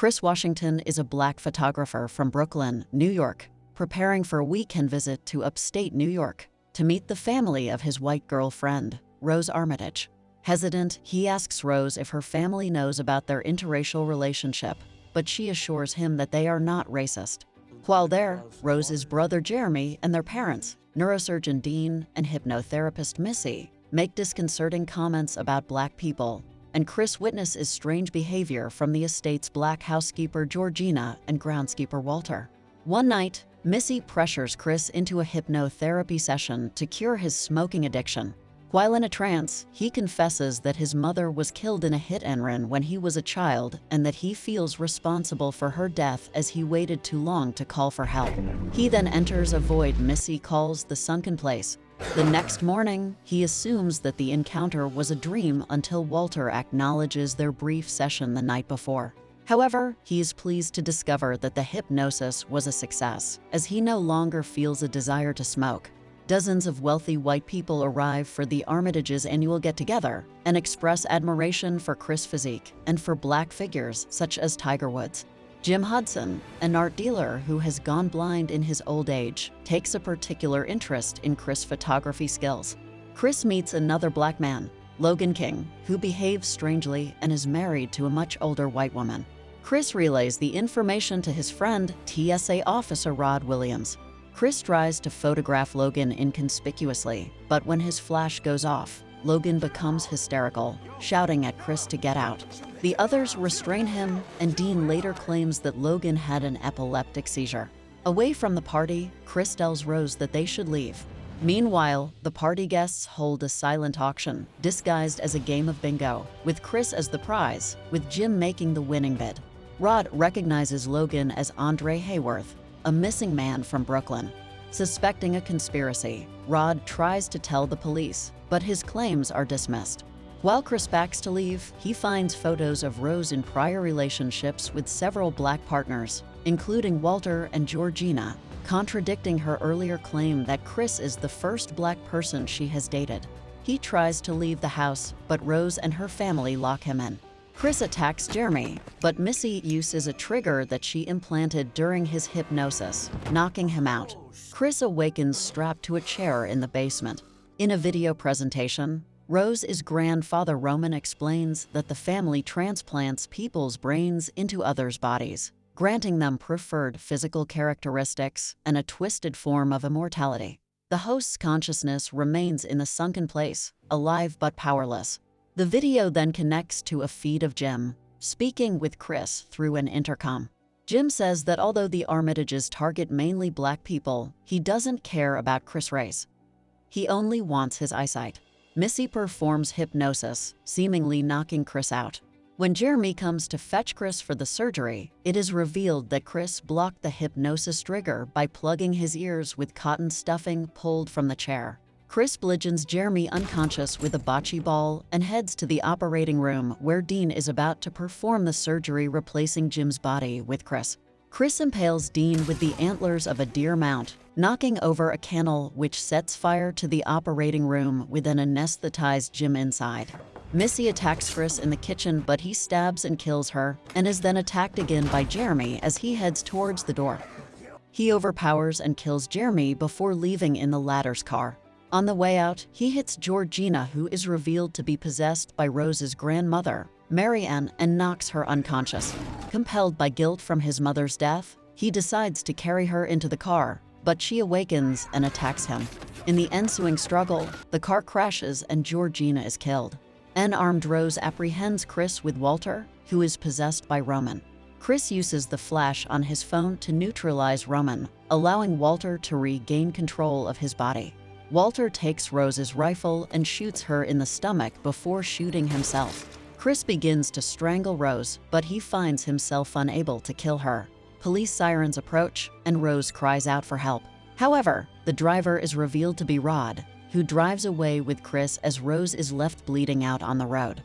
Chris Washington is a Black photographer from Brooklyn, New York, preparing for a weekend visit to Upstate New York to meet the family of his white girlfriend, Rose Armitage. Hesitant, he asks Rose if her family knows about their interracial relationship, but she assures him that they are not racist. While there, Rose's brother Jeremy and their parents, neurosurgeon Dean and hypnotherapist Missy, make disconcerting comments about Black people, and Chris witnesses strange behavior from the estate's Black housekeeper Georgina and groundskeeper Walter. One night, Missy pressures Chris into a hypnotherapy session to cure his smoking addiction. While in a trance, he confesses that his mother was killed in a hit-and-run when he was a child and that he feels responsible for her death as he waited too long to call for help. He then enters a void Missy calls the sunken place. The next morning, he assumes that the encounter was a dream until Walter acknowledges their brief session the night before. However, he is pleased to discover that the hypnosis was a success, as he no longer feels a desire to smoke. Dozens of wealthy white people arrive for the Armitages' annual get-together and express admiration for Chris' physique and for Black figures such as Tiger Woods. Jim Hudson, an art dealer who has gone blind in his old age, takes a particular interest in Chris' photography skills. Chris meets another Black man, Logan King, who behaves strangely and is married to a much older white woman. Chris relays the information to his friend, TSA officer Rod Williams. Chris tries to photograph Logan inconspicuously, but when his flash goes off, Logan becomes hysterical, shouting at Chris to get out. The others restrain him, and Dean later claims that Logan had an epileptic seizure. Away from the party, Chris tells Rose that they should leave. Meanwhile, the party guests hold a silent auction, disguised as a game of bingo, with Chris as the prize, with Jim making the winning bid. Rod recognizes Logan as Andre Hayworth, a missing man from Brooklyn. Suspecting a conspiracy, Rod tries to tell the police, but his claims are dismissed. While Chris backs to leave, he finds photos of Rose in prior relationships with several Black partners, including Walter and Georgina, contradicting her earlier claim that Chris is the first Black person she has dated. He tries to leave the house, but Rose and her family lock him in. Chris attacks Jeremy, but Missy uses a trigger that she implanted during his hypnosis, knocking him out. Chris awakens strapped to a chair in the basement. In a video presentation, Rose's grandfather Roman explains that the family transplants people's brains into others' bodies, granting them preferred physical characteristics and a twisted form of immortality. The host's consciousness remains in the sunken place, alive but powerless. The video then connects to a feed of Jim, speaking with Chris through an intercom. Jim says that although the Armitages target mainly Black people, he doesn't care about Chris' race. He only wants his eyesight. Missy performs hypnosis, seemingly knocking Chris out. When Jeremy comes to fetch Chris for the surgery, it is revealed that Chris blocked the hypnosis trigger by plugging his ears with cotton stuffing pulled from the chair. Chris bludgeons Jeremy unconscious with a bocce ball and heads to the operating room where Dean is about to perform the surgery replacing Jim's body with Chris. Chris impales Dean with the antlers of a deer mount, knocking over a kennel which sets fire to the operating room with an anesthetized Jim inside. Missy attacks Chris in the kitchen, but he stabs and kills her and is then attacked again by Jeremy as he heads towards the door. He overpowers and kills Jeremy before leaving in the latter's car. On the way out, he hits Georgina, who is revealed to be possessed by Rose's grandmother, Mary Ann, and knocks her unconscious. Compelled by guilt from his mother's death, he decides to carry her into the car, but she awakens and attacks him. In the ensuing struggle, the car crashes and Georgina is killed. An armed Rose apprehends Chris with Walter, who is possessed by Roman. Chris uses the flash on his phone to neutralize Roman, allowing Walter to regain control of his body. Walter takes Rose's rifle and shoots her in the stomach before shooting himself. Chris begins to strangle Rose, but he finds himself unable to kill her. Police sirens approach, and Rose cries out for help. However, the driver is revealed to be Rod, who drives away with Chris as Rose is left bleeding out on the road.